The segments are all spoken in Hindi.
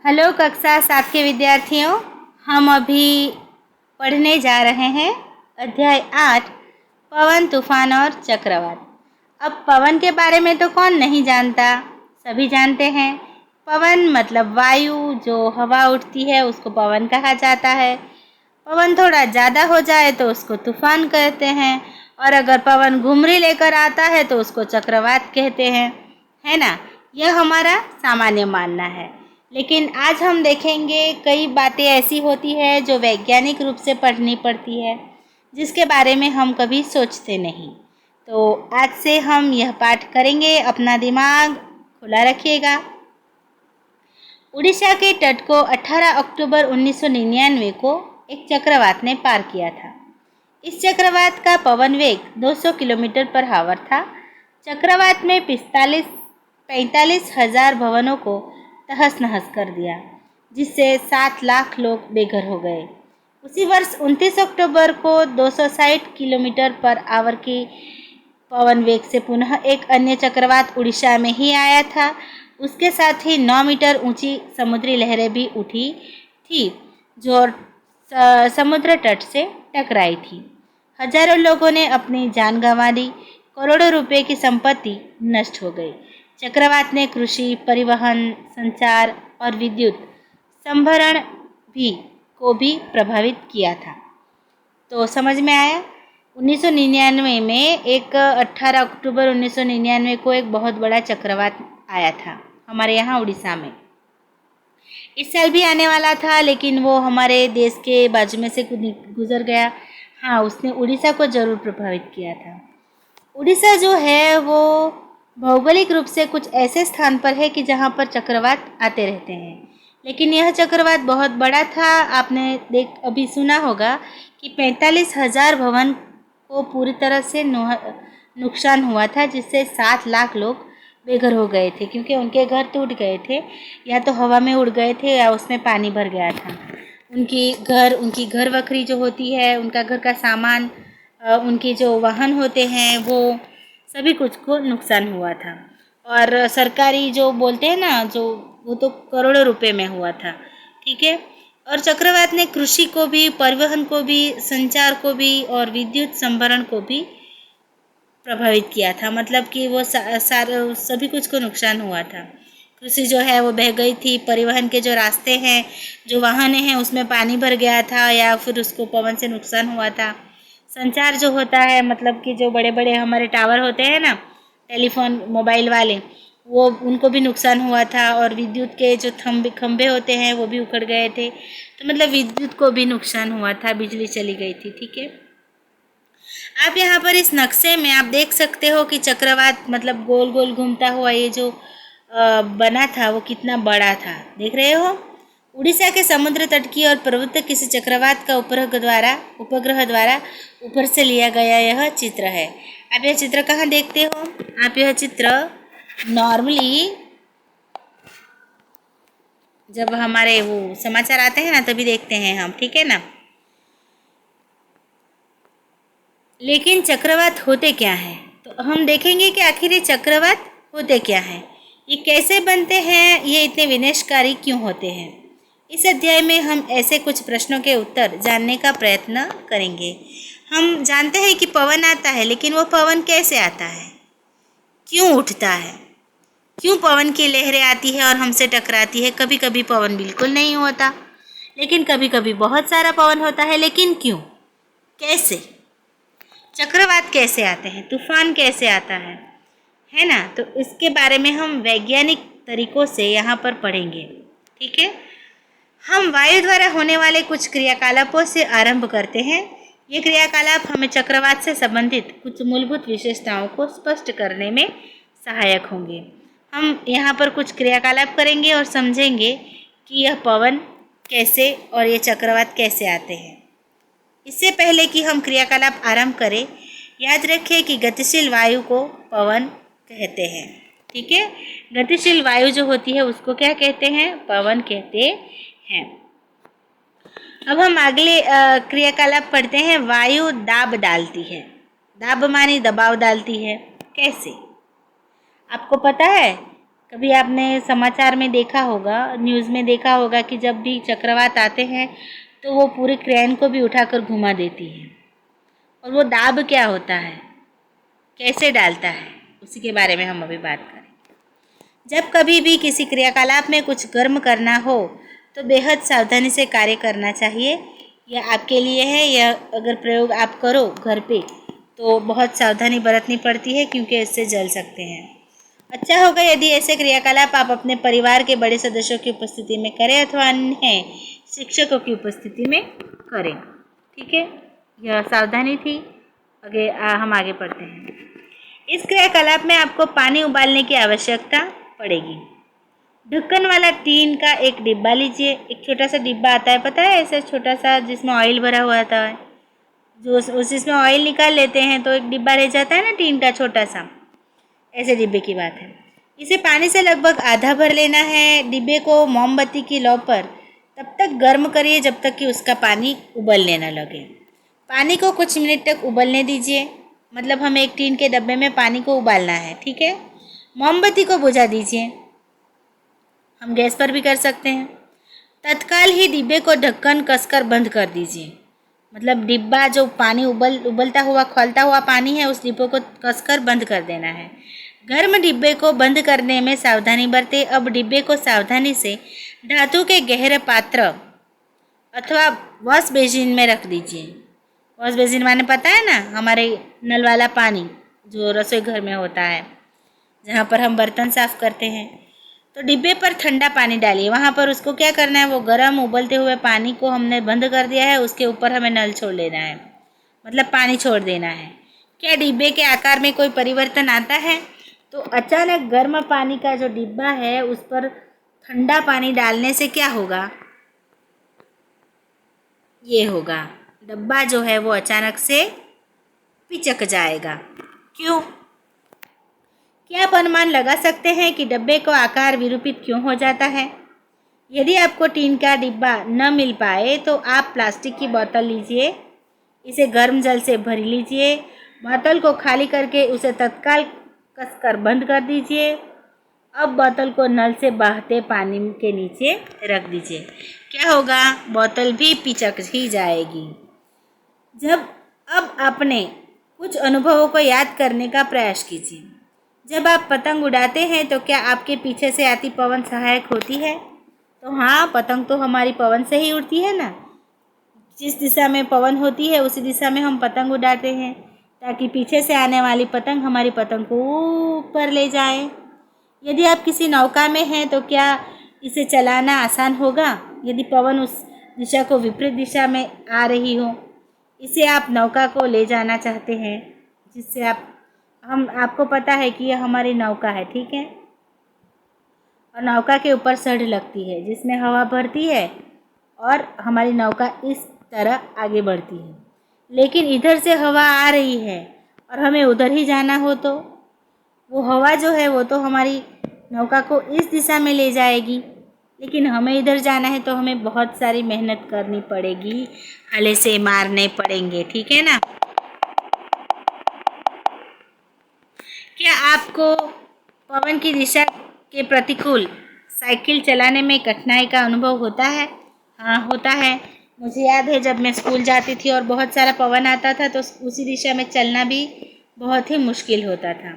हेलो कक्षा 7 के विद्यार्थियों, हम अभी पढ़ने जा रहे हैं अध्याय 8 पवन, तूफान और चक्रवात। अब पवन के बारे में तो कौन नहीं जानता, सभी जानते हैं। पवन मतलब वायु, जो हवा उठती है उसको पवन कहा जाता है। पवन थोड़ा ज़्यादा हो जाए तो उसको तूफान कहते हैं, और अगर पवन घुमरी लेकर आता है तो उसको चक्रवात कहते हैं, है ना। यह हमारा सामान्य मानना है। लेकिन आज हम देखेंगे कई बातें ऐसी होती है जो वैज्ञानिक रूप से पढ़नी पड़ती है, जिसके बारे में हम कभी सोचते नहीं। तो आज से हम यह पाठ करेंगे, अपना दिमाग खुला रखिएगा। उड़ीसा के तट को 18 अक्टूबर 1999 को एक चक्रवात ने पार किया था। इस चक्रवात का पवन वेग 200 किलोमीटर पर आवर था। चक्रवात में 45,000 भवनों को तहस नहस कर दिया, जिससे 7 लाख लोग बेघर हो गए। उसी वर्ष 29 अक्टूबर को 260 किलोमीटर पर आवर की पवन वेग से पुनः एक अन्य चक्रवात उड़ीसा में ही आया था। उसके साथ ही 9 मीटर ऊंची समुद्री लहरें भी उठी थी, जो समुद्र तट से टकराई थी। हजारों लोगों ने अपनी जान गंवा दी, करोड़ों रुपए की संपत्ति नष्ट हो गई। चक्रवात ने कृषि, परिवहन, संचार और विद्युत संभरण को भी प्रभावित किया था। तो समझ में आया। 1999 में 18 अक्टूबर 1999 को एक बहुत बड़ा चक्रवात आया था हमारे यहाँ उड़ीसा में। इस साल भी आने वाला था, लेकिन वो हमारे देश के बाजू में से गुजर गया। हाँ, उसने उड़ीसा को जरूर प्रभावित किया था। उड़ीसा जो है वो भौगोलिक रूप से कुछ ऐसे स्थान पर है कि जहाँ पर चक्रवात आते रहते हैं, लेकिन यह चक्रवात बहुत बड़ा था। आपने अभी सुना होगा कि 45,000 भवन को पूरी तरह से नुकसान हुआ था, जिससे 7 लाख लोग बेघर हो गए थे, क्योंकि उनके घर टूट गए थे, या तो हवा में उड़ गए थे या उसमें पानी भर गया था। उनकी घर वखरी जो होती है, उनका घर का सामान, उनके जो वाहन होते हैं, वो सभी कुछ को नुकसान हुआ था। और सरकारी जो बोलते हैं ना, जो वो तो करोड़ों रुपए में हुआ था, ठीक है। और चक्रवात ने कृषि को भी, परिवहन को भी, संचार को भी और विद्युत संभरण को भी प्रभावित किया था। मतलब कि वो सभी कुछ को नुकसान हुआ था। कृषि जो है वो बह गई थी, परिवहन के जो रास्ते हैं, जो वाहन हैं, उसमें पानी भर गया था या फिर उसको पवन से नुकसान हुआ था। संचार जो होता है, मतलब कि जो बड़े बड़े हमारे टावर होते हैं ना, टेलीफोन मोबाइल वाले, वो उनको भी नुकसान हुआ था। और विद्युत के जो खंभे होते हैं वो भी उखड़ गए थे। तो मतलब विद्युत को भी नुकसान हुआ था, बिजली चली गई थी, ठीक है। आप यहाँ पर इस नक्शे में आप देख सकते हो कि चक्रवात मतलब गोल गोल घूमता हुआ ये जो बना था वो कितना बड़ा था, देख रहे हो। उड़ीसा के समुद्र तट की और प्रवृत्त किसी चक्रवात का उपग्रह द्वारा ऊपर से लिया गया यह चित्र है। आप यह चित्र कहाँ देखते हो? आप यह चित्र नॉर्मली जब हमारे वो समाचार आते हैं ना, तभी देखते हैं हम, ठीक है ना। लेकिन चक्रवात होते क्या हैं? तो हम देखेंगे कि आखिर ये चक्रवात होते क्या हैं, ये कैसे बनते हैं, ये इतने विनाशकारी क्यों होते हैं। इस अध्याय में हम ऐसे कुछ प्रश्नों के उत्तर जानने का प्रयत्न करेंगे। हम जानते हैं कि पवन आता है, लेकिन वो पवन कैसे आता है, क्यों उठता है, क्यों पवन की लहरें आती है और हमसे टकराती है। कभी कभी पवन बिल्कुल नहीं होता, लेकिन कभी कभी बहुत सारा पवन होता है। लेकिन क्यों, कैसे, चक्रवात कैसे आते हैं, तूफान कैसे आता है ना। तो इसके बारे में हम वैज्ञानिक तरीकों से यहाँ पर पढ़ेंगे, ठीक है। हम वायु द्वारा होने वाले कुछ क्रियाकलापों से आरंभ करते हैं। ये क्रियाकलाप हमें चक्रवात से संबंधित कुछ मूलभूत विशेषताओं को स्पष्ट करने में सहायक होंगे। हम यहाँ पर कुछ क्रियाकलाप करेंगे और समझेंगे कि यह पवन कैसे और ये चक्रवात कैसे आते हैं। इससे पहले कि हम क्रियाकलाप आरंभ करें, याद रखें कि गतिशील वायु को पवन कहते हैं, ठीक है। गतिशील वायु जो होती है उसको क्या कहते हैं? पवन कहते हैं। अब हम अगले क्रियाकलाप पढ़ते हैं। वायु दाब डालती है। दाब मानी दबाव डालती है। कैसे? आपको पता है कभी आपने समाचार में देखा होगा, न्यूज़ में देखा होगा कि जब भी चक्रवात आते हैं तो वो पूरे क्रेन को भी उठाकर घुमा देती है। और वो दाब क्या होता है, कैसे डालता है, उसी के बारे में हम अभी बात करें। जब कभी भी किसी क्रियाकलाप में कुछ गर्म करना हो तो बेहद सावधानी से कार्य करना चाहिए। यह आपके लिए है। यह अगर प्रयोग आप करो घर पे तो बहुत सावधानी बरतनी पड़ती है, क्योंकि इससे जल सकते हैं। अच्छा होगा यदि ऐसे क्रियाकलाप आप अपने परिवार के बड़े सदस्यों की उपस्थिति में करें अथवा अन्य शिक्षकों की उपस्थिति में करें। ठीक है, यह सावधानी थी। हम आगे पढ़ते हैं। इस क्रियाकलाप में आपको पानी उबालने की आवश्यकता पड़ेगी। ढक्कन वाला टीन का एक डिब्बा लीजिए। एक छोटा सा डिब्बा आता है, पता है, ऐसा छोटा सा, जिसमें ऑयल भरा हुआ आता है। जिसमें ऑयल निकाल लेते हैं तो एक डिब्बा रह जाता है ना, टीन का छोटा सा, ऐसे डिब्बे की बात है। इसे पानी से लगभग आधा भर लेना है। डिब्बे को मोमबत्ती की लौ पर तब तक गर्म करिए जब तक कि उसका पानी उबलने न लगे। पानी को कुछ मिनट तक उबलने दीजिए। मतलब हमें एक टीन के डब्बे में पानी को उबालना है। ठीक है, मोमबत्ती को बुझा दीजिए। हम गैस पर भी कर सकते हैं। तत्काल ही डिब्बे को ढक्कन कसकर बंद कर दीजिए। मतलब डिब्बा जो पानी उबलता हुआ खौलता हुआ पानी है, उस डिब्बे को कसकर बंद कर देना है। गर्म डिब्बे को बंद करने में सावधानी बरतें। अब डिब्बे को सावधानी से धातु के गहरे पात्र अथवा वॉश बेसिन में रख दीजिए। वॉश बेसिन माने पता है ना, हमारे नल वाला पानी जो रसोई घर में होता है, जहाँ पर हम बर्तन साफ करते हैं। तो डिब्बे पर ठंडा पानी डालिए। वहाँ पर उसको क्या करना है, वो गर्म उबलते हुए पानी को हमने बंद कर दिया है, उसके ऊपर हमें नल छोड़ लेना है, मतलब पानी छोड़ देना है। क्या डिब्बे के आकार में कोई परिवर्तन आता है? तो अचानक गर्म पानी का जो डिब्बा है उस पर ठंडा पानी डालने से क्या होगा, ये होगा, डब्बा जो है वो अचानक से पिचक जाएगा। क्यों? क्या आप अनुमान लगा सकते हैं कि डब्बे का आकार विरूपित क्यों हो जाता है? यदि आपको टीन का डिब्बा न मिल पाए तो आप प्लास्टिक की बोतल लीजिए, इसे गर्म जल से भर लीजिए। बोतल को खाली करके उसे तत्काल कसकर बंद कर दीजिए। अब बोतल को नल से बहते पानी के नीचे रख दीजिए। क्या होगा, बोतल भी पिचक ही जाएगी। अब अपने कुछ अनुभवों को याद करने का प्रयास कीजिए। जब आप पतंग उड़ाते हैं तो क्या आपके पीछे से आती पवन सहायक होती है? तो हाँ, पतंग तो हमारी पवन से ही उड़ती है ना। जिस दिशा में पवन होती है उसी दिशा में हम पतंग उड़ाते हैं, ताकि पीछे से आने वाली पतंग हमारी पतंग को ऊपर ले जाए। यदि आप किसी नौका में हैं तो क्या इसे चलाना आसान होगा यदि पवन उस दिशा को विपरीत दिशा में आ रही हो? इसे आप नौका को ले जाना चाहते हैं, जिससे आपको पता है कि यह हमारी नौका है, ठीक है। और नौका के ऊपर सढ़ लगती है जिसमें हवा भरती है और हमारी नौका इस तरह आगे बढ़ती है। लेकिन इधर से हवा आ रही है और हमें उधर ही जाना हो तो वो हवा जो है वो तो हमारी नौका को इस दिशा में ले जाएगी, लेकिन हमें इधर जाना है तो हमें बहुत सारी मेहनत करनी पड़ेगी, हले से मारने पड़ेंगे, ठीक है ना। क्या आपको पवन की दिशा के प्रतिकूल साइकिल चलाने में कठिनाई का अनुभव होता है? हाँ, होता है। मुझे याद है जब मैं स्कूल जाती थी और बहुत सारा पवन आता था तो उसी दिशा में चलना भी बहुत ही मुश्किल होता था,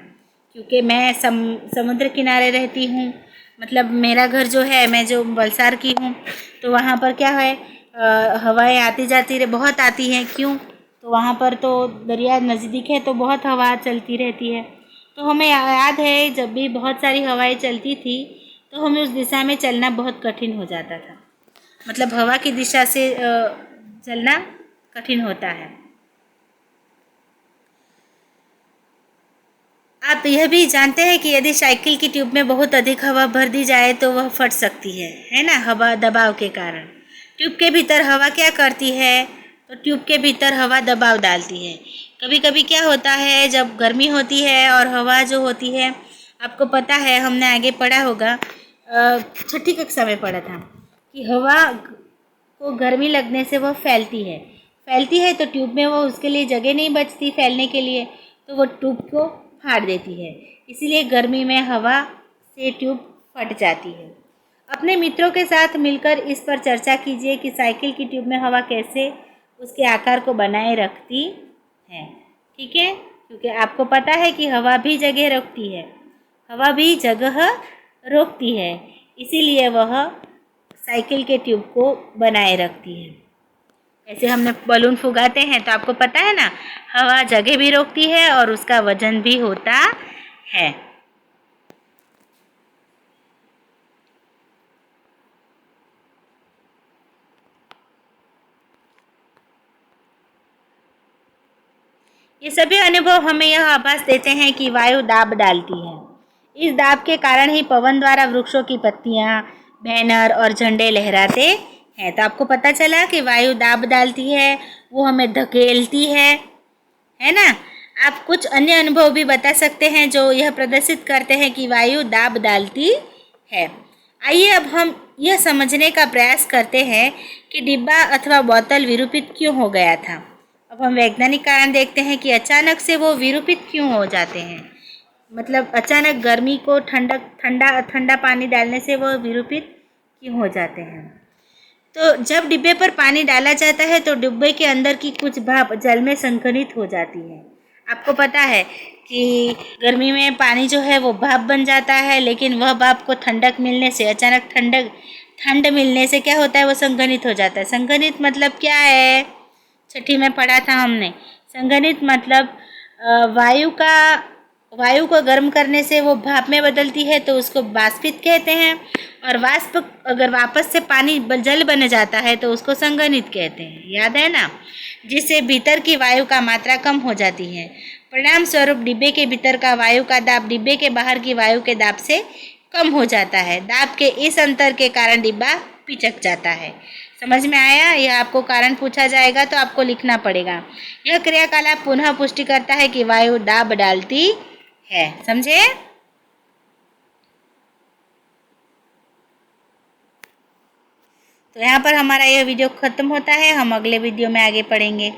क्योंकि मैं समुद्र किनारे रहती हूँ। मतलब मेरा घर जो है, मैं जो वलसाड़ की हूँ, तो वहाँ पर क्या है, हवाएं आती जाती बहुत आती हैं। क्यों? तो वहाँ पर तो दरिया नज़दीक है तो बहुत हवा चलती रहती है। तो हमें याद है जब भी बहुत सारी हवाएं चलती थी तो हमें उस दिशा में चलना बहुत कठिन हो जाता था। मतलब हवा की दिशा से चलना कठिन होता है। आप यह भी जानते हैं कि यदि साइकिल की ट्यूब में बहुत अधिक हवा भर दी जाए तो वह फट सकती है ना, हवा दबाव के कारण। ट्यूब के भीतर हवा क्या करती है, तो ट्यूब के भीतर हवा दबाव डालती है। कभी कभी क्या होता है, जब गर्मी होती है और हवा जो होती है, आपको पता है, हमने आगे पढ़ा होगा, छठी कक्षा में पढ़ा था कि हवा को गर्मी लगने से वह फैलती है तो ट्यूब में वो उसके लिए जगह नहीं बचती फैलने के लिए, तो वो ट्यूब को फाड़ देती है। इसीलिए गर्मी में हवा से ट्यूब फट जाती है। अपने मित्रों के साथ मिलकर इस पर चर्चा कीजिए कि साइकिल की ट्यूब में हवा कैसे उसके आकार को बनाए रखती है। ठीक है, क्योंकि आपको पता है कि हवा भी जगह रोकती है, हवा भी जगह रोकती है, इसीलिए वह साइकिल के ट्यूब को बनाए रखती है। ऐसे हमने बलून फुगाते हैं तो आपको पता है ना, हवा जगह भी रोकती है और उसका वजन भी होता है। ये सभी अनुभव हमें यह आभास देते हैं कि वायु दाब डालती है। इस दाब के कारण ही पवन द्वारा वृक्षों की पत्तियां, बैनर और झंडे लहराते हैं। तो आपको पता चला कि वायु दाब डालती है, वो हमें धकेलती है ना। आप कुछ अन्य अनुभव भी बता सकते हैं जो यह प्रदर्शित करते हैं कि वायु दाब डालती है। आइए अब हम यह समझने का प्रयास करते हैं कि डिब्बा अथवा बोतल विरूपित क्यों हो गया था। अब हम वैज्ञानिक कारण देखते हैं कि अचानक से वो विरूपित क्यों हो जाते हैं। मतलब अचानक गर्मी को ठंडा पानी डालने से वो विरूपित क्यों हो जाते हैं। तो जब डिब्बे पर पानी डाला जाता है तो डिब्बे के अंदर की कुछ भाप जल में संघनित हो जाती है। आपको पता है कि गर्मी में पानी जो है वो भाप बन जाता है, लेकिन वह भाप को ठंडक मिलने से, अचानक ठंड मिलने से क्या होता है, वो संघनित हो जाता है। संघनित मतलब क्या है, छठी में पढ़ा था हमने। संघनित मतलब वायु को गर्म करने से वो भाप में बदलती है तो उसको वाष्पित कहते हैं, और वाष्प अगर वापस से पानी जल बन जाता है तो उसको संघनित कहते हैं। याद है ना, जिससे भीतर की वायु का मात्रा कम हो जाती है। परिणाम स्वरूप डिब्बे के भीतर का वायु का दाब डिब्बे के बाहर की वायु के दाब से कम हो जाता है। दाब के इस अंतर के कारण डिब्बा पिचक जाता है। समझ में आया। यह आपको कारण पूछा जाएगा तो आपको लिखना पड़ेगा। यह क्रियाकलाप पुनः पुष्टि करता है कि वायु दाब डालती है। समझे। तो यहाँ पर हमारा यह वीडियो खत्म होता है। हम अगले वीडियो में आगे पढ़ेंगे।